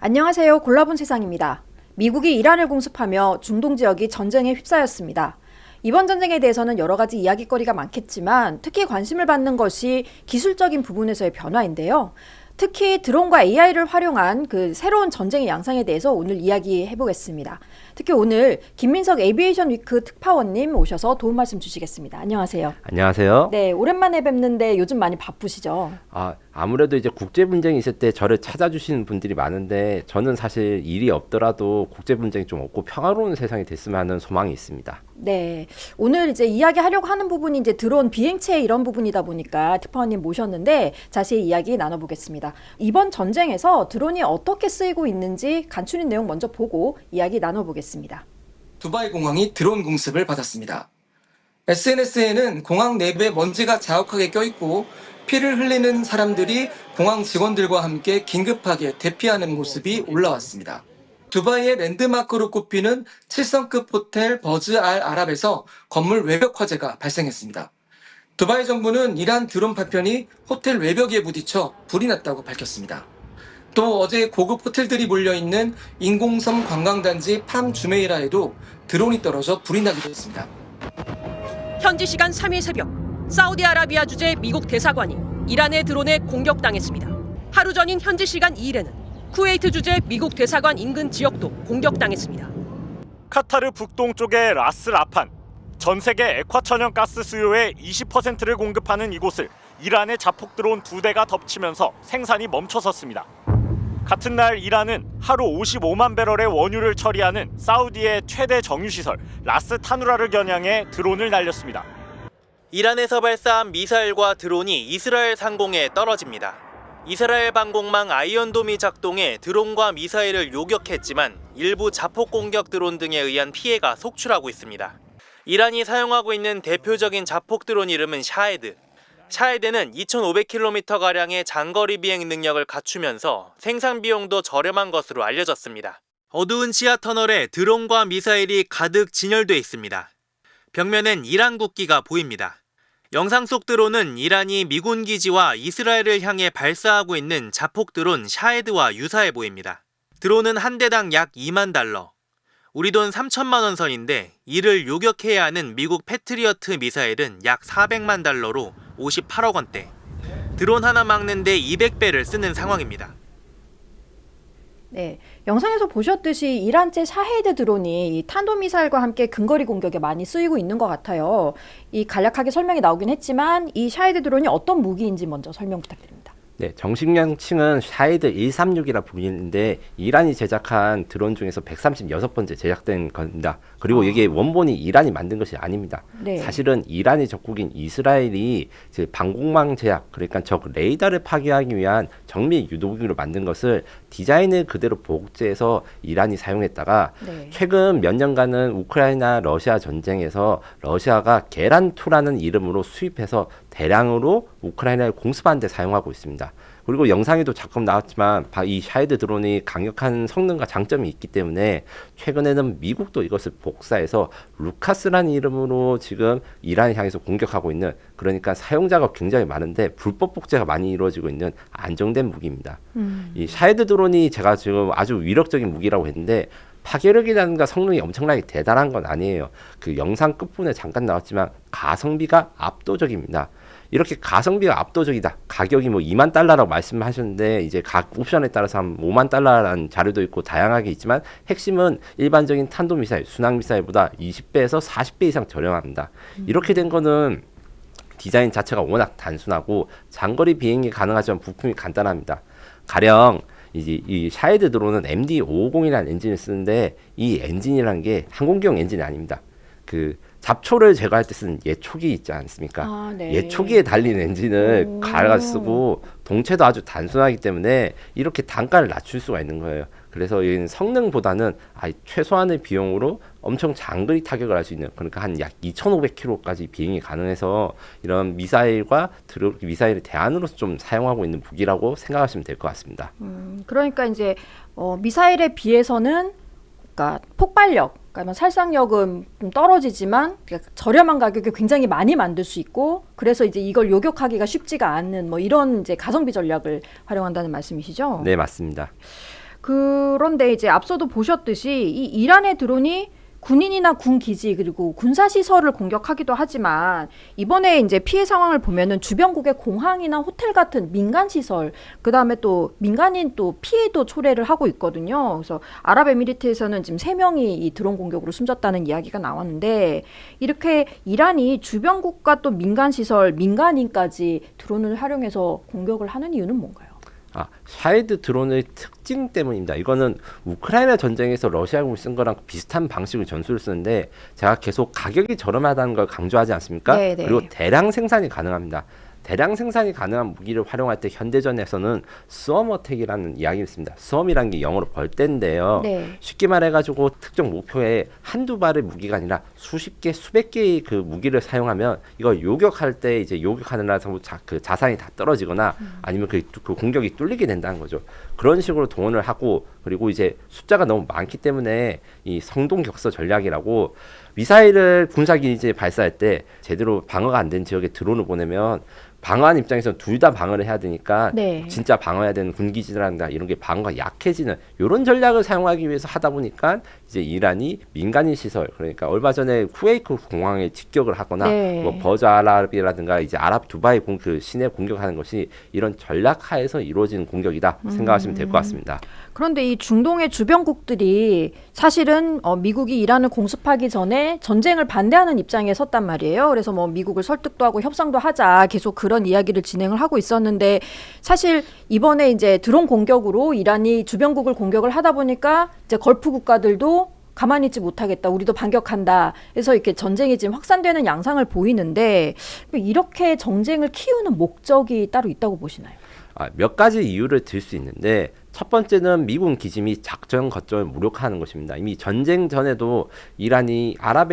안녕하세요. 골라본 세상입니다. 미국이 이란을 공습하며 중동 지역이 전쟁에 휩싸였습니다. 이번 전쟁에 대해서는 여러 가지 이야기거리가 많겠지만 특히 관심을 받는 것이 기술적인 부분에서의 변화인데요. 특히 드론과 AI를 활용한 그 새로운 전쟁의 양상에 대해서 오늘 이야기해 보겠습니다. 특히 오늘 김민석 에비에이션 위크 특파원님 오셔서 도움 말씀 주시겠습니다. 안녕하세요. 안녕하세요. 네, 오랜만에 뵙는데 요즘 많이 바쁘시죠? 아무래도 이제 국제 분쟁이 있을 때 저를 찾아주시는 분들이 많은데 저는 사실 일이 없더라도 국제 분쟁이 좀 없고 평화로운 세상이 됐으면 하는 소망이 있습니다. 네, 오늘 이제 이야기하려고 하는 부분이 이제 드론 비행체 이런 부분이다 보니까 특파원님 모셨는데 자세히 이야기 나눠보겠습니다. 이번 전쟁에서 드론이 어떻게 쓰이고 있는지 간추린 내용 먼저 보고 이야기 나눠보겠습니다. 두바이 공항이 드론 공습을 받았습니다. SNS에는 공항 내부에 먼지가 자욱하게 껴있고 피를 흘리는 사람들이 공항 직원들과 함께 긴급하게 대피하는 모습이 올라왔습니다. 두바이의 랜드마크로 꼽히는 7성급 호텔 버즈 알 아랍에서 건물 외벽 화재가 발생했습니다. 두바이 정부는 이란 드론 파편이 호텔 외벽에 부딪혀 불이 났다고 밝혔습니다. 또 어제 고급 호텔들이 몰려있는 인공섬 관광단지 팜 주메이라에도 드론이 떨어져 불이 나기도 했습니다. 현지 시간 3일 새벽 사우디아라비아 주재 미국 대사관이 이란의 드론에 공격당했습니다. 하루 전인 현지 시간 2일에는 쿠웨이트 주재 미국 대사관 인근 지역도 공격당했습니다. 카타르 북동쪽의 라스 라판, 전 세계 액화천연가스 수요의 20%를 공급하는 이곳을 이란의 자폭 드론 2대가 덮치면서 생산이 멈춰섰습니다. 같은 날 이란은 하루 55만 배럴의 원유를 처리하는 사우디의 최대 정유시설 라스 타누라를 겨냥해 드론을 날렸습니다. 이란에서 발사한 미사일과 드론이 이스라엘 상공에 떨어집니다. 이스라엘 방공망 아이언돔이 작동해 드론과 미사일을 요격했지만 일부 자폭 공격 드론 등에 의한 피해가 속출하고 있습니다. 이란이 사용하고 있는 대표적인 자폭 드론 이름은 샤헤드. 샤헤드는 2,500km가량의 장거리 비행 능력을 갖추면서 생산 비용도 저렴한 것으로 알려졌습니다. 어두운 지하 터널에 드론과 미사일이 가득 진열돼 있습니다. 벽면엔 이란 국기가 보입니다. 영상 속 드론은 이란이 미군 기지와 이스라엘을 향해 발사하고 있는 자폭 드론 샤헤드와 유사해 보입니다. 드론은 한 대당 약 2만 달러, 우리 돈 3천만 원 선인데 이를 요격해야 하는 미국 패트리어트 미사일은 약 400만 달러로 58억 원대. 드론 하나 막는데 200배를 쓰는 상황입니다. 네, 영상에서 보셨듯이 이란제 샤헤드 드론이 이 탄도미사일과 함께 근거리 공격에 많이 쓰이고 있는 것 같아요. 이 간략하게 설명이 나오긴 했지만 이 샤헤드 드론이 어떤 무기인지 먼저 설명 부탁드립니다. 네, 정식 명칭은 샤이드 136이라 불리는데 이란이 제작한 드론 중에서 136번째 제작된 겁니다. 그리고 이게 원본이 이란이 만든 것이 아닙니다. 네. 사실은 이란이 적국인 이스라엘이 이제 방공망 제약, 그러니까 적 레이더를 파괴하기 위한 정밀 유도기로 만든 것을 디자인을 그대로 복제해서 이란이 사용했다가 네. 최근 몇 년간은 우크라이나 러시아 전쟁에서 러시아가 게란2라는 이름으로 수입해서 대량으로 우크라이나를 공습하는 데 사용하고 있습니다. 그리고 영상에도 잠깐 나왔지만 이 샤헤드 드론이 강력한 성능과 장점이 있기 때문에 최근에는 미국도 이것을 복사해서 루카스라는 이름으로 지금 이란을 향해서 공격하고 있는, 그러니까 사용자가 굉장히 많은데 불법 복제가 많이 이루어지고 있는 안정된 무기입니다. 이 샤헤드 드론이 제가 지금 아주 위력적인 무기라고 했는데 파괴력이라든가 성능이 엄청나게 대단한 건 아니에요. 그 영상 끝부분에 잠깐 나왔지만 가성비가 압도적입니다. 이렇게 가성비가 압도적이다. 가격이 뭐 2만 달러라고 말씀하셨는데 이제 각 옵션에 따라서 한 5만 달러라는 자료도 있고 다양하게 있지만 핵심은 일반적인 탄도미사일, 순항미사일보다 20배에서 40배 이상 저렴합니다. 이렇게 된 거는 디자인 자체가 워낙 단순하고 장거리 비행이 가능하지만 부품이 간단합니다. 가령 이제 이 샤헤드 드론은 MD550이라는 엔진을 쓰는데 이 엔진이라는 게 항공기용 엔진이 아닙니다. 그 잡초를 제거할 때 쓰는 예초기 있지 않습니까? 네. 예초기에 달린 엔진을 갈아 쓰고 동체도 아주 단순하기 때문에 이렇게 단가를 낮출 수가 있는 거예요. 그래서 이 성능보다는 최소한의 비용으로 엄청 장거리 타격을 할 수 있는, 그러니까 한 약 2,500km까지 비행이 가능해서 이런 미사일과 미사일의 대안으로서 좀 사용하고 있는 무기라고 생각하시면 될 것 같습니다. 그러니까 이제 미사일에 비해서는 그러니까 폭발력, 그러니까 살상력은 좀 떨어지지만 저렴한 가격에 굉장히 많이 만들 수 있고, 그래서 이제 이걸 요격하기가 쉽지가 않은 뭐 이런 이제 가성비 전략을 활용한다는 말씀이시죠? 네, 맞습니다. 그런데 이제 앞서도 보셨듯이 이 이란의 드론이 군인이나 군 기지 그리고 군사 시설을 공격하기도 하지만 이번에 이제 피해 상황을 보면은 주변국의 공항이나 호텔 같은 민간 시설, 그다음에 또 민간인 또 피해도 초래를 하고 있거든요. 그래서 아랍에미리트에서는 지금 3명이 이 드론 공격으로 숨졌다는 이야기가 나왔는데, 이렇게 이란이 주변국과 또 민간 시설, 민간인까지 드론을 활용해서 공격을 하는 이유는 뭔가요? 샤헤드 드론의 특징 때문입니다. 이거는 우크라이나 전쟁에서 러시아군이 쓴 거랑 비슷한 방식의 전술을 쓰는데, 제가 계속 가격이 저렴하다는 걸 강조하지 않습니까? 네네. 그리고 대량 생산이 가능합니다. 대량 생산이 가능한 무기를 활용할 때 현대전에서는 스웜 어택이라는 이야기가 있습니다. 스웜이라는 게 영어로 벌떼인데요. 네. 쉽게 말해가지고 특정 목표에 한두 발의 무기가 아니라 수십 개, 수백 개의 그 무기를 사용하면 이걸 요격할 때 이제 요격하느라 그 자산이 다 떨어지거나 아니면 그 공격이 뚫리게 된다는 거죠. 그런 식으로 동원을 하고, 그리고 이제 숫자가 너무 많기 때문에 이 성동격서 전략이라고, 미사일을 군사기지에 발사할 때 제대로 방어가 안 된 지역에 드론을 보내면 방어하는 입장에서는 둘 다 방어를 해야 되니까 네. 진짜 방어해야 되는 군기지라든가 이런 게 방어가 약해지는 이런 전략을 사용하기 위해서 하다 보니까 이제 이란이 민간인 시설, 그러니까 얼마 전에 쿠웨이트 공항에 직격을 하거나 네. 뭐 버즈아랍이라든가 이제 아랍 두바이 그 시내 공격하는 것이 이런 전략 하에서 이루어지는 공격이다 생각하시면 될 것 같습니다. 그런데 이 중동의 주변국들이 사실은 미국이 이란을 공습하기 전에 전쟁을 반대하는 입장에 섰단 말이에요. 그래서 뭐 미국을 설득도 하고 협상도 하자 계속 그런 이야기를 진행을 하고 있었는데, 사실 이번에 이제 드론 공격으로 이란이 주변국을 공격을 하다 보니까 이제 걸프 국가들도 가만히 있지 못하겠다, 우리도 반격한다, 그래서 이렇게 전쟁이 지금 확산되는 양상을 보이는데, 이렇게 정쟁을 키우는 목적이 따로 있다고 보시나요? 몇 가지 이유를 들 수 있는데, 첫 번째는 미군 기지 작전 거점을 무력화하는 것입니다. 이미 전쟁 전에도 이란이 아랍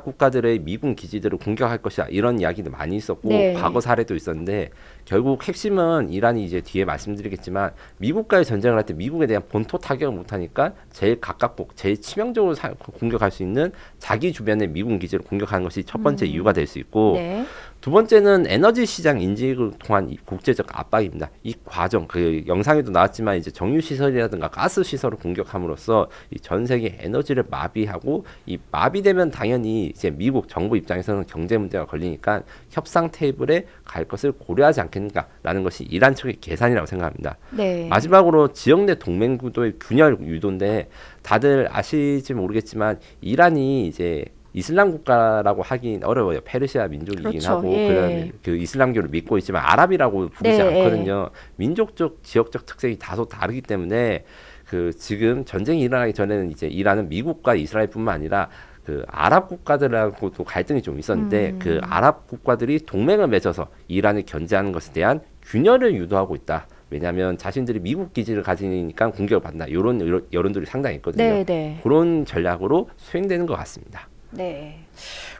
국가들의 미군 기지들을 공격할 것이다, 이런 이야기도 많이 있었고, 네. 과거 사례도 있었는데, 결국 핵심은 이란이 이제 뒤에 말씀드리겠지만 미국과의 전쟁을 할 때 미국에 대한 본토 타격을 못하니까 제일 가깝고 제일 치명적으로 공격할 수 있는 자기 주변의 미군 기지를 공격하는 것이 첫 번째 이유가 될 수 있고, 네. 두 번째는 에너지 시장 인식을 통한 이 국제적 압박입니다. 이 과정, 그 영상에도 나왔지만 이제 정유 시설이라든가 가스 시설을 공격함으로써 이 전 세계 에너지를 마비하고, 이 마비되면 당연히 이제 미국 정부 입장에서는 경제 문제가 걸리니까 협상 테이블에 갈 것을 고려하지 않겠는가라는 것이 이란 측의 계산이라고 생각합니다. 네. 마지막으로 지역 내 동맹 구도의 균열 유도인데, 다들 아실지 모르겠지만 이란이 이제 이슬람 국가라고 하긴 어려워요. 페르시아 민족이긴 그렇죠. 하고, 예. 그다음에 그 이슬람교를 믿고 있지만 아랍이라고 부르지 네. 않거든요. 민족적, 지역적 특색이 다소 다르기 때문에 그 지금 전쟁이 일어나기 전에는 이제 이란은 미국과 이스라엘뿐만 아니라 그 아랍 국가들하고도 갈등이 좀 있었는데, 그 아랍 국가들이 동맹을 맺어서 이란을 견제하는 것에 대한 균열을 유도하고 있다. 왜냐하면 자신들이 미국 기지를 가지니까 공격을 받는다, 이런 여론들이 상당히 있거든요. 네, 네. 그런 전략으로 수행되는 것 같습니다. 네.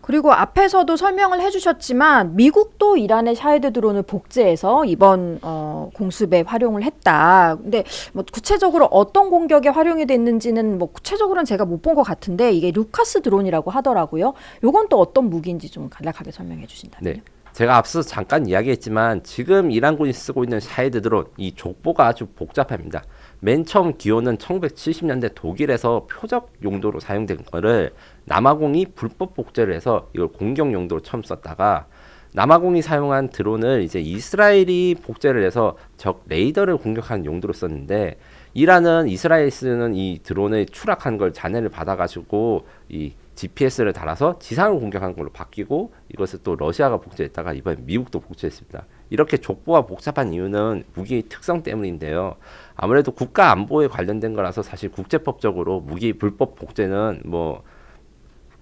그리고 앞에서도 설명을 해주셨지만 미국도 이란의 샤헤드 드론을 복제해서 이번 공습에 활용을 했다. 근데 뭐 구체적으로 어떤 공격에 활용이 됐는지는 뭐 구체적으로는 제가 못 본 것 같은데, 이게 루카스 드론이라고 하더라고요. 요건 또 어떤 무기인지 좀 간략하게 설명해 주신다면요. 네. 제가 앞서 잠깐 이야기했지만 지금 이란군이 쓰고 있는 샤헤드 드론, 이 족보가 아주 복잡합니다. 맨 처음 기원은 1970년대 독일에서 표적 용도로 사용된 거를 남아공이 불법 복제를 해서 이걸 공격 용도로 처음 썼다가, 남아공이 사용한 드론을 이제 이스라엘이 복제를 해서 적 레이더를 공격하는 용도로 썼는데, 이란은 이스라엘 쓰는 이 드론을 추락한 걸 잔해를 받아가지고 이 GPS를 달아서 지상을 공격하는 걸로 바뀌고, 이것을 또 러시아가 복제했다가 이번에 미국도 복제했습니다. 이렇게 족보가 복잡한 이유는 무기의 특성 때문인데요. 아무래도 국가 안보에 관련된 거라서 사실 국제법적으로 무기 불법 복제는 뭐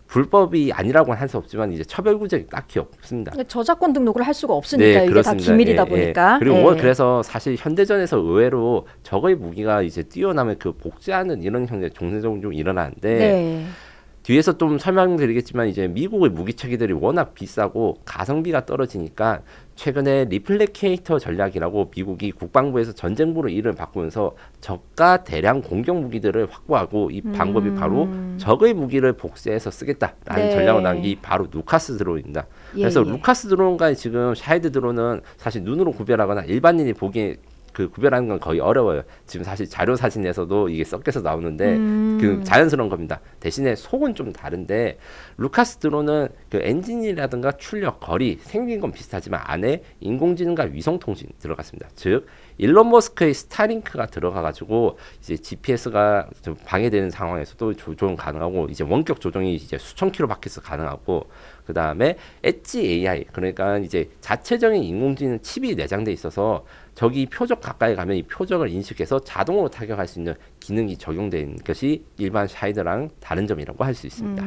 불법이 아니라고는 할 수 없지만 이제 처벌 구제가 딱히 없습니다. 저작권 등록을 할 수가 없으니까 이게 그렇습니다. 다 기밀이다 보니까. 그리고 그래서 사실 현대전에서 의외로 적의 무기가 이제 뛰어나면 그 복제하는 이런 형태 종세적으로 좀 일어나는데, 네. 뒤에서 좀 설명드리겠지만 이제 미국의 무기 체계들이 워낙 비싸고 가성비가 떨어지니까 최근에 리플리케이터 전략이라고 미국이 국방부에서 전쟁부로 이름을 바꾸면서 저가 대량 공격 무기들을 확보하고 이 방법이 바로 적의 무기를 복제해서 쓰겠다라는 네. 전략을 나온 게 바로 루카스 드론입니다. 그래서 예. 루카스 드론과 지금 샤헤드 드론은 사실 눈으로 구별하거나 일반인이 보기에 그 구별하는 건 거의 어려워요. 지금 사실 자료 사진에서도 이게 섞여서 나오는데 그 자연스러운 겁니다. 대신에 속은 좀 다른데 루카스 드론은 그 엔진이라든가 출력, 거리 생긴 건 비슷하지만 안에 인공지능과 위성통신 들어갔습니다. 즉 일론 머스크의 스타링크가 들어가가지고 이제 GPS가 좀 방해되는 상황에서도 조정 가능하고 이제 원격 조정이 이제 수천 킬로바퀴에서 가능하고 그 다음에 엣지 AI 그러니까 이제 자체적인 인공지능 칩이 내장돼 있어서 적이 표적 가까이 가면 이 표적을 인식해서 자동으로 타격할 수 있는 기능이 적용된 것이 일반 샤헤드랑 다른 점이라고 할 수 있습니다.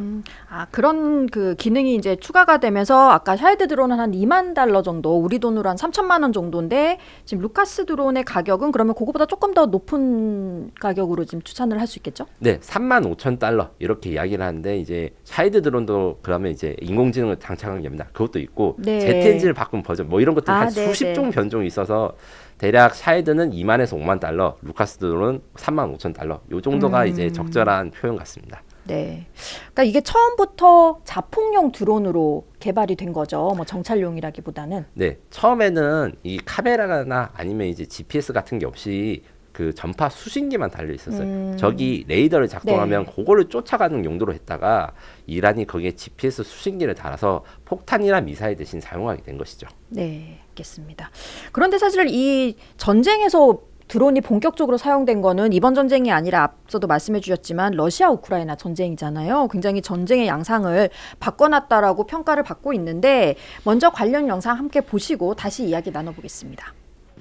아, 그런 그 기능이 이제 추가가 되면서 아까 샤헤드 드론은 한 2만 달러 정도, 우리 돈으로 한 3천만 원 정도인데 지금 루카스 드론의 가격은 그러면 그거보다 조금 더 높은 가격으로 지금 추천을 할 수 있겠죠? 네, 35,000달러 이렇게 이야기를 하는데 이제 샤헤드 드론도 그러면 이제 인공지능을 장착한 겁니다. 그것도 있고 네. 제트 엔진을 바꾼 버전 뭐 이런 것들 아, 한 네, 수십 네. 종 변종이 있어서 대략 샤헤드는 2만에서 5만 달러, 루카스 드론은 35,000달러 요 정도가 이제 적절한 표현 같습니다. 네. 그러니까 이게 처음부터 자폭용 드론으로 개발이 된 거죠. 뭐 정찰용이라기보다는. 네, 처음에는 이 카메라나 아니면 이제 GPS 같은 게 없이 그 전파 수신기만 달려 있었어요. 저기 레이더를 작동하면 네. 그거를 쫓아가는 용도로 했다가 이란이 거기에 GPS 수신기를 달아서 폭탄이나 미사일 대신 사용하게 된 것이죠. 네, 알겠습니다. 그런데 사실 이 전쟁에서 드론이 본격적으로 사용된 거는 이번 전쟁이 아니라 앞서도 말씀해 주셨지만 러시아 우크라이나 전쟁이잖아요. 굉장히 전쟁의 양상을 바꿔놨다라고 평가를 받고 있는데 먼저 관련 영상 함께 보시고 다시 이야기 나눠보겠습니다.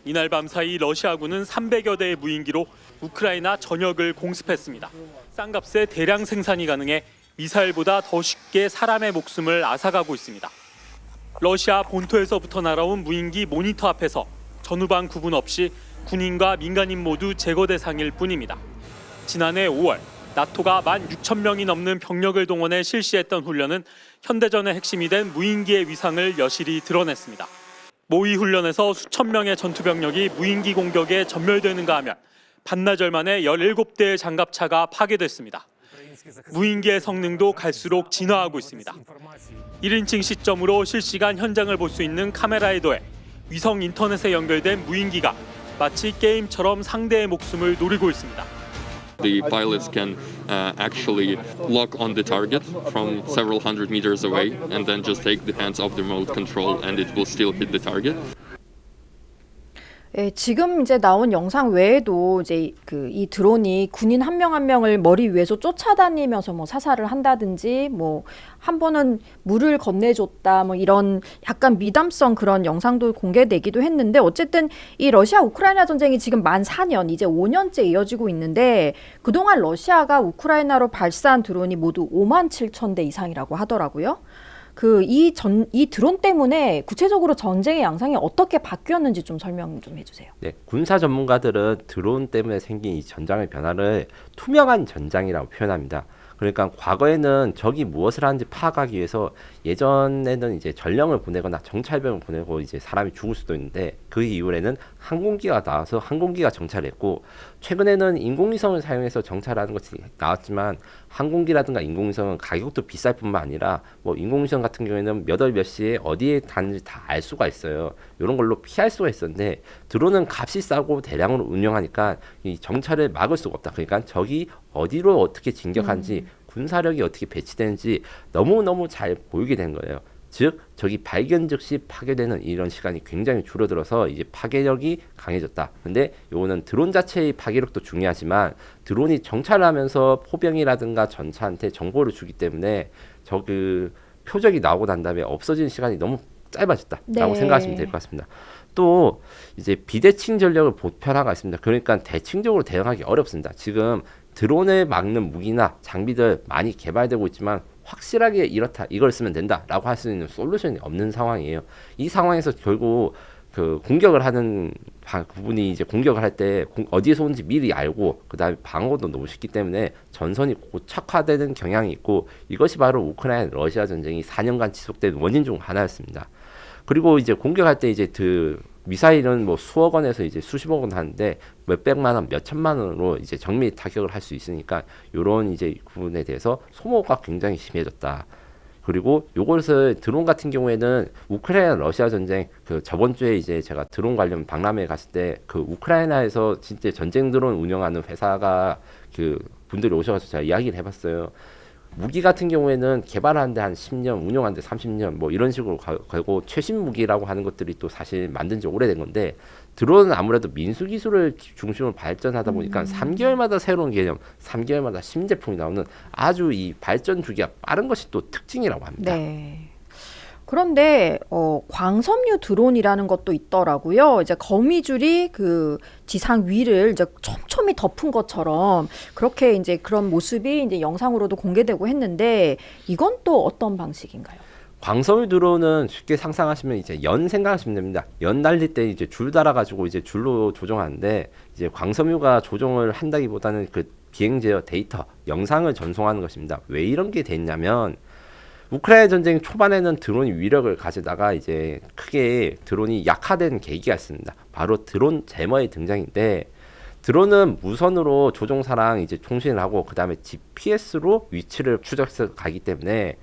이날 밤 사이 러시아군은 300여 대의 무인기로 우크라이나 전역을 공습했습니다. 싼값에 대량 생산이 가능해 미사일보다 더 쉽게 사람의 목숨을 앗아가고 있습니다. 러시아 본토에서부터 날아온 무인기 모니터 앞에서 전후방 구분 없이 군인과 민간인 모두 제거 대상일 뿐입니다. 지난해 5월 나토가 16,000명이 넘는 병력을 동원해 실시했던 훈련은 현대전의 핵심이 된 무인기의 위상을 여실히 드러냈습니다. 모의 훈련에서 수천 명의 전투병력이 무인기 공격에 전멸되는가 하면 반나절 만에 17대의 장갑차가 파괴됐습니다. 무인기의 성능도 갈수록 진화하고 있습니다. 1인칭 시점으로 실시간 현장을 볼 수 있는 카메라에 더해 위성 인터넷에 연결된 무인기가 마치 게임처럼 상대의 목숨을 노리고 있습니다. The pilots can actually lock on the target from several hundred meters away and then just take the hands off the remote control and it will still hit the target. 예, 지금 이제 나온 영상 외에도 이제 그 이 드론이 군인 한 명 한 명을 머리 위에서 쫓아다니면서 뭐 사살을 한다든지 뭐 한 번은 물을 건네줬다 뭐 이런 약간 미담성 그런 영상도 공개되기도 했는데 어쨌든 이 러시아 우크라이나 전쟁이 지금 만 4년 이제 5년째 이어지고 있는데 그동안 러시아가 우크라이나로 발사한 드론이 모두 5만 7천 대 이상이라고 하더라고요. 이 드론 때문에 구체적으로 전쟁의 양상이 어떻게 바뀌었는지 좀 설명 좀 해주세요. 네, 군사 전문가들은 드론 때문에 생긴 이 전장의 변화를 투명한 전장이라고 표현합니다. 그러니까 과거에는 적이 무엇을 하는지 파악하기 위해서 예전에는 이제 전령을 보내거나 정찰병을 보내고 이제 사람이 죽을 수도 있는데 그 이후에는 항공기가 나와서 항공기가 정찰했고 최근에는 인공위성을 사용해서 정찰하는 것이 나왔지만 항공기라든가 인공위성은 가격도 비쌀 뿐만 아니라 뭐 인공위성 같은 경우에는 몇 월 몇 시에 어디에 닿는지 다 알 수가 있어요. 이런 걸로 피할 수가 있었는데 드론은 값이 싸고 대량으로 운영하니까 이 정찰을 막을 수가 없다. 그러니까 적이 어디로 어떻게 진격하는지 군사력이 어떻게 배치되는지 너무너무 잘 보이게 된 거예요. 즉 적이 발견 즉시 파괴되는 이런 시간이 굉장히 줄어들어서 이제 파괴력이 강해졌다. 근데 요거는 드론 자체의 파괴력도 중요하지만 드론이 정찰을 하면서 포병이라든가 전차한테 정보를 주기 때문에 그 표적이 나오고 난 다음에 없어지는 시간이 너무 짧아졌다라고 네. 생각하시면 될 것 같습니다. 또 이제 비대칭 전력을 보편화가 있습니다. 그러니까 대칭적으로 대응하기 어렵습니다. 지금 드론을 막는 무기나 장비들 많이 개발되고 있지만 확실하게 이렇다 이걸 쓰면 된다라고 할 수 있는 솔루션이 없는 상황이에요. 이 상황에서 결국 그 공격을 하는 부분이 이제 공격을 할 때 어디에서 오는지 미리 알고 그다음에 방어도 너무 쉽기 때문에 전선이 고착화되는 경향이 있고 이것이 바로 우크라이나 러시아 전쟁이 4년간 지속된 원인 중 하나였습니다. 그리고 이제 공격할 때 이제 그 미사일은 뭐 수억 원에서 이제 수십억 원 하는데 몇백만 원, 몇천만 원으로 이제 정밀 타격을 할 수 있으니까 이런 이제 부분에 대해서 소모가 굉장히 심해졌다. 그리고 요것을 드론 같은 경우에는 우크라이나 러시아 전쟁 그 저번 주에 이제 제가 드론 관련 박람회에 갔을 때 그 우크라이나에서 진짜 전쟁 드론 운영하는 회사가 그 분들이 오셔서 제가 이야기를 해봤어요. 무기 같은 경우에는 개발하는데 한 10년, 운영하는데 30년 뭐 이런 식으로 가고 최신 무기라고 하는 것들이 또 사실 만든 지 오래된 건데 드론은 아무래도 민수 기술을 중심으로 발전하다 보니까 3개월마다 새로운 개념, 3개월마다 신제품이 나오는 아주 이 발전 주기가 빠른 것이 또 특징이라고 합니다. 네. 그런데 광섬유 드론이라는 것도 있더라고요. 이제 거미줄이 그 지상 위를 이제 촘촘히 덮은 것처럼 그렇게 이제 그런 모습이 이제 영상으로도 공개되고 했는데 이건 또 어떤 방식인가요? 광섬유 드론은 쉽게 상상하시면 이제 연 생각하시면 됩니다. 연 날릴 때 이제 줄 달아가지고 이제 줄로 조종하는데 이제 광섬유가 조종을 한다기보다는 그 비행 제어 데이터, 영상을 전송하는 것입니다. 왜 이런 게 됐냐면 우크라이나 전쟁 초반에는 드론이 위력을 가지다가 이제 크게 드론이 약화된 계기가 있습니다. 바로 드론 제머의 등장인데 드론은 무선으로 조종사랑 이제 통신을 하고 그 다음에 GPS로 위치를 추적해서 가기 때문에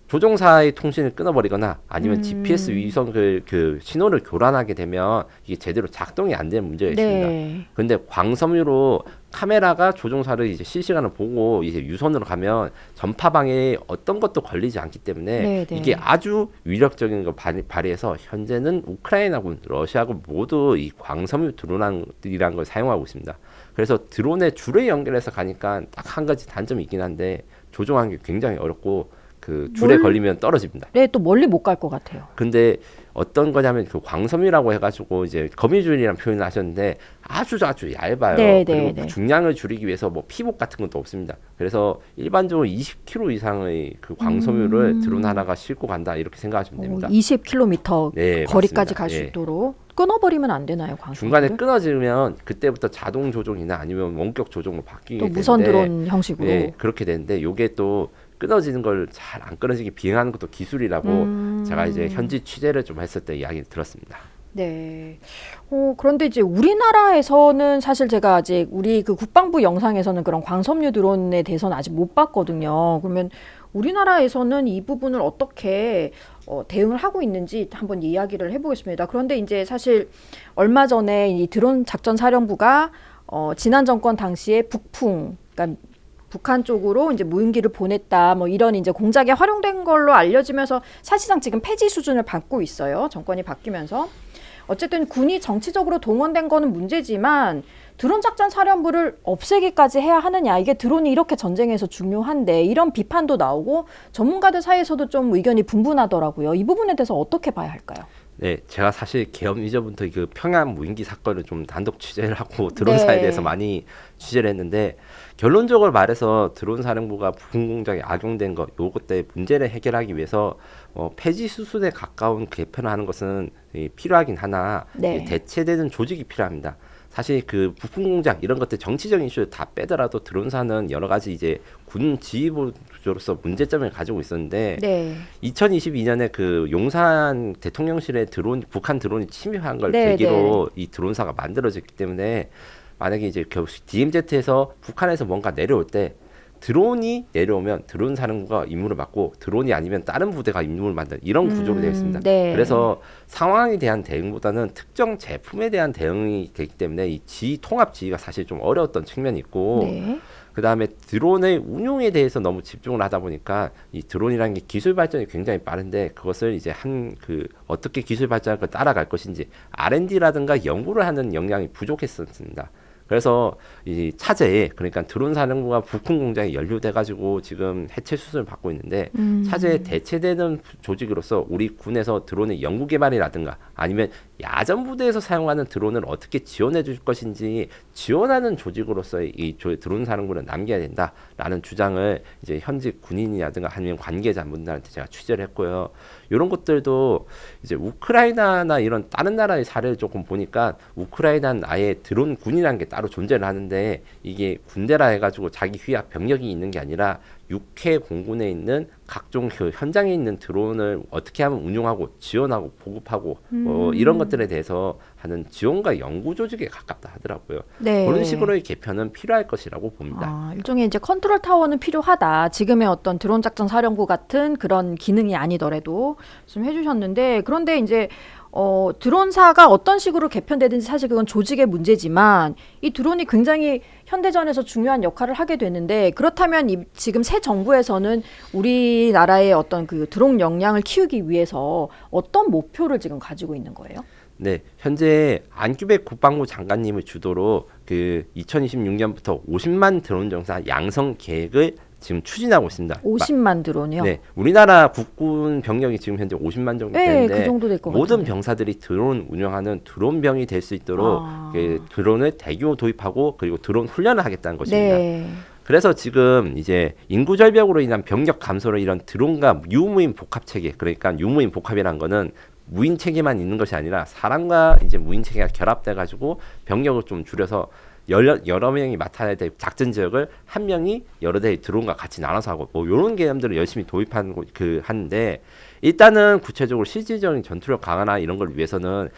조종사의 통신을 끊어버리거나 아니면 GPS 위성 그 신호를 교란하게 되면 이게 제대로 작동이 안 되는 문제가 있습니다. 네. 근데 광섬유로 카메라가 조종사를 이제 실시간으로 보고 이제 유선으로 가면 전파 방해에 어떤 것도 걸리지 않기 때문에 네, 네. 이게 아주 위력적인 걸 발휘해서 현재는 우크라이나군, 러시아군 모두 이 광섬유 드론이라는 걸 사용하고 있습니다. 그래서 드론에 줄을 연결해서 가니까 딱 한 가지 단점이 있긴 한데 조종하는 게 굉장히 어렵고 그 줄에 걸리면 떨어집니다. 네, 또 멀리 못 갈 것 같아요. 근데 어떤 거냐면 그 광섬유라고 해가지고 이제 거미줄이라는 표현을 하셨는데 아주 얇아요. 네, 그리고 네, 네. 중량을 줄이기 위해서 뭐 피복 같은 것도 없습니다. 그래서 일반적으로 20kg 이상의 그 광섬유를 드론 하나가 싣고 간다 이렇게 생각하시면 됩니다. 20km 네, 거리까지 맞습니다. 갈 수 예. 있도록 끊어버리면 안 되나요, 광섬유를? 중간에 끊어지면 그때부터 자동 조종이나 아니면 원격 조종으로 바뀌게 또 되는데 무선 드론 형식으로. 네, 그렇게 되는데 요게 또 끊어지는 걸 잘 안 끊어지게 비행하는 것도 기술이라고 제가 이제 현지 취재를 좀 했을 때 이야기를 들었습니다. 네. 그런데 이제 우리나라에서는 사실 제가 아직 우리 그 국방부 영상에서는 그런 광섬유 드론에 대해서는 아직 못 봤거든요. 그러면 우리나라에서는 이 부분을 어떻게 대응을 하고 있는지 한번 이야기를 해보겠습니다. 그런데 이제 사실 얼마 전에 이 드론 작전 사령부가 지난 정권 당시에 북풍, 그러니까 북한 쪽으로 이제 무인기를 보냈다, 뭐 이런 이제 공작에 활용된 걸로 알려지면서 사실상 지금 폐지 수준을 밟고 있어요. 정권이 바뀌면서. 어쨌든 군이 정치적으로 동원된 거는 문제지만 드론 작전 사령부를 없애기까지 해야 하느냐, 이게 드론이 이렇게 전쟁에서 중요한데 이런 비판도 나오고 전문가들 사이에서도 좀 의견이 분분하더라고요. 이 부분에 대해서 어떻게 봐야 할까요? 네, 제가 사실 개업 이전부터 그 평양 무인기 사건을 좀 단독 취재를 하고 드론사에 네. 대해서 많이 취재를 했는데 결론적으로 말해서 드론 사령부가 부품 공작에 악용된 것 요것 때 문제를 해결하기 위해서 폐지 수순에 가까운 개편을 하는 것은 필요하긴 하나 네. 대체되는 조직이 필요합니다. 사실 그 부품 공작 이런 것들 정치적인 이슈를 다 빼더라도 드론사는 여러 가지 이제 군 지휘부로서 문제점을 가지고 있었는데 네. 2022년에 그 용산 대통령실에 북한 드론이 침입한 걸 네, 계기로 이 드론사가 만들어졌기 때문에 만약에 이제 DMZ에서 북한에서 뭔가 내려올 때 드론이 내려오면 드론 사령부가 임무를 맡고 드론이 아니면 다른 부대가 임무를 맡는 이런 구조로 되어 있습니다. 네. 그래서 상황에 대한 대응보다는 특정 제품에 대한 대응이 되기 때문에 이 통합 지휘가 사실 좀 어려웠던 측면이 있고 네. 그 다음에 드론의 운용에 대해서 너무 집중을 하다 보니까 이 드론이라는 게 기술 발전이 굉장히 빠른데 그것을 이제 어떻게 기술 발전을 따라갈 것인지 R&D라든가 연구를 하는 역량이 부족했었습니다. 그래서 이 차제에 그러니까 드론 사령부가 부품 공장에 연루돼 가지고 지금 해체 수술을 받고 있는데 차제에 대체되는 조직으로서 우리 군에서 드론의 연구 개발이라든가 아니면 야전 부대에서 사용하는 드론을 어떻게 지원해 줄 것인지 지원하는 조직으로서의 이 드론 사령부를 남겨야 된다라는 주장을 이제 현직 군인이라든가 아니면 관계자분들한테 제가 취재를 했고요. 이런 것들도 이제 우크라이나나 이런 다른 나라의 사례를 조금 보니까 우크라이나는 아예 드론 군이라는 게 따로 존재를 하는데 이게 군대라 해가지고 자기 휘하 병력이 있는 게 아니라 육해 공군에 있는 각종 그 현장에 있는 드론을 어떻게 하면 운용하고 지원하고 보급하고 이런 것들에 대해서 하는 지원과 연구 조직에 가깝다 하더라고요. 네. 그런 식으로의 개편은 필요할 것이라고 봅니다. 일종의 이제 컨트롤 타워는 필요하다. 지금의 어떤 드론 작전 사령부 같은 그런 기능이 아니더라도 좀 해주셨는데, 그런데 이제 드론사가 어떤 식으로 개편되든지 사실 그건 조직의 문제지만 이 드론이 굉장히 현대전에서 중요한 역할을 하게 되는데, 그렇다면 지금 새 정부에서는 우리나라의 어떤 그 드론 역량을 키우기 위해서 어떤 목표를 지금 가지고 있는 거예요? 네, 현재 안규백 국방부 장관님을 주도로 그 2026년부터 50만 드론 정사 양성 계획을 지금 추진하고 있습니다. 50만 드론이요? 네, 우리나라 국군 병력이 지금 현재 50만 정도 되는데 그 정도 될 것 모든 같은데. 병사들이 드론 운영하는 드론병이 될 수 있도록 그 드론을 대규모 도입하고 그리고 드론 훈련을 하겠다는 것입니다. 네. 그래서 지금 이제 인구 절벽으로 인한 병력 감소로 이런 드론과 유무인 복합 체계, 그러니까 유무인 복합이라는 거는 무인 체계만 있는 것이 아니라 사람과 이제 무인 체계가 결합돼 가지고 병력을 좀 줄여서 여러 명이 맡아야 될 작전 지역을 한 명이 여러 대의 드론과 같이 나눠서 하고 뭐 이런 개념들을 열심히 도입하는 하는데, 일단은 구체적으로 실질적인 전투력 강화나 이런 걸 위해서는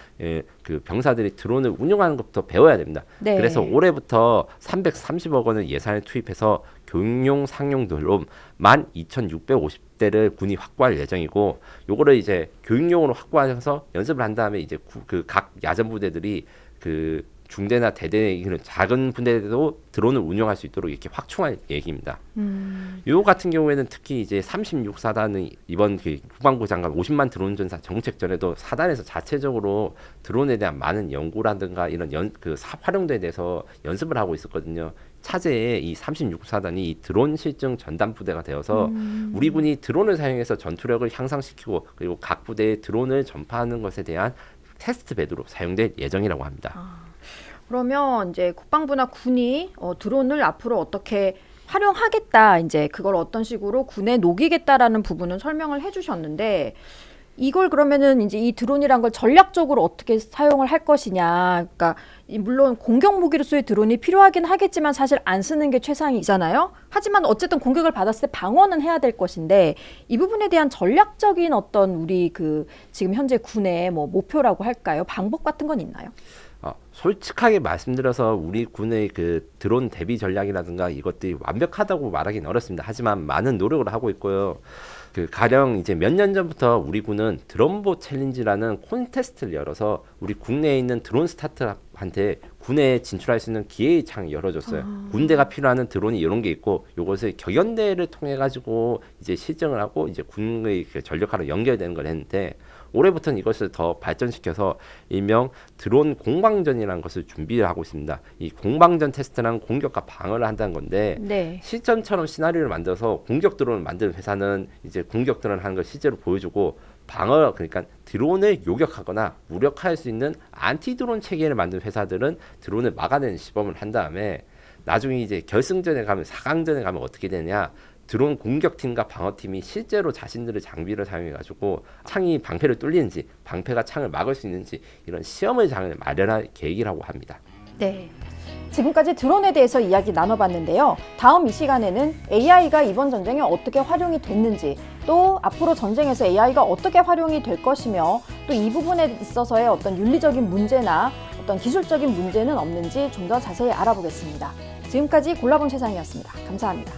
그 병사들이 드론을 운영하는 것부터 배워야 됩니다. 네. 그래서 올해부터 330억 원을 예산을 투입해서 교육용 상용 드론 12,650대를 군이 확보할 예정이고, 요거를 이제 교육용으로 확보하셔서 연습을 한 다음에 이제 그 각 야전 부대들이 그 중대나 대대 이런 작은 분대도 드론을 운영할 수 있도록 이렇게 확충할 얘기입니다. 요 같은 경우에는 특히 이제 36사단의 이번 그 국방부 장관 50만 드론 전사 정책 전에도 사단에서 자체적으로 드론에 대한 많은 연구라든가 이런 활용도에 대해서 연습을 하고 있었거든요. 차제에 이 36사단이 이 드론 실증 전담 부대가 되어서 우리 군이 드론을 사용해서 전투력을 향상시키고 그리고 각 부대에 드론을 전파하는 것에 대한 테스트 베드로 사용될 예정이라고 합니다. 그러면 이제 국방부나 군이 드론을 앞으로 어떻게 활용하겠다, 이제 그걸 어떤 식으로 군에 녹이겠다라는 부분은 설명을 해주셨는데, 이걸 그러면은 이제 이 드론이란 걸 전략적으로 어떻게 사용을 할 것이냐. 그러니까 물론 공격 무기로서의 드론이 필요하긴 하겠지만 사실 안 쓰는 게 최상이잖아요. 하지만 어쨌든 공격을 받았을 때 방어는 해야 될 것인데, 이 부분에 대한 전략적인 어떤 우리 그 지금 현재 군의 뭐 목표라고 할까요? 방법 같은 건 있나요? 솔직하게 말씀드려서 우리 군의 그 드론 대비 전략이라든가 이것들이 완벽하다고 말하기는 어렵습니다. 하지만 많은 노력을 하고 있고요. 그 가령 이제 몇 년 전부터 우리 군은 드론보 챌린지라는 콘테스트를 열어서 우리 국내에 있는 드론 스타트업한테 군에 진출할 수 있는 기회의 창을 열어줬어요. 군대가 필요하는 드론이 이런 게 있고 요것을 격연대회를 통해 가지고 이제 실증을 하고 이제 군의 그 전력화로 연결되는 걸 했는데, 올해부터는 이것을 더 발전시켜서 일명 드론 공방전이라는 것을 준비를 하고 있습니다. 이 공방전 테스트는 공격과 방어를 한다는 건데, 네. 실전처럼 시나리오를 만들어서 공격 드론을 만드는 회사는 이제 공격 드론 하는 걸 실제로 보여주고, 방어, 그러니까 드론을 요격하거나 무력화할 수 있는 안티 드론 체계를 만든 회사들은 드론을 막아내는 시범을 한 다음에 나중에 이제 결승전에 가면 4강전에 가면 어떻게 되냐, 드론 공격팀과 방어팀이 실제로 자신들의 장비를 사용해가지고 창이 방패를 뚫리는지 방패가 창을 막을 수 있는지 이런 시험의 장을 마련할 계획이라고 합니다. 네. 지금까지 드론에 대해서 이야기 나눠봤는데요. 다음 이 시간에는 AI가 이번 전쟁에 어떻게 활용이 됐는지, 또 앞으로 전쟁에서 AI가 어떻게 활용이 될 것이며, 또 이 부분에 있어서의 어떤 윤리적인 문제나 어떤 기술적인 문제는 없는지 좀 더 자세히 알아보겠습니다. 지금까지 골라본 세상이었습니다. 감사합니다.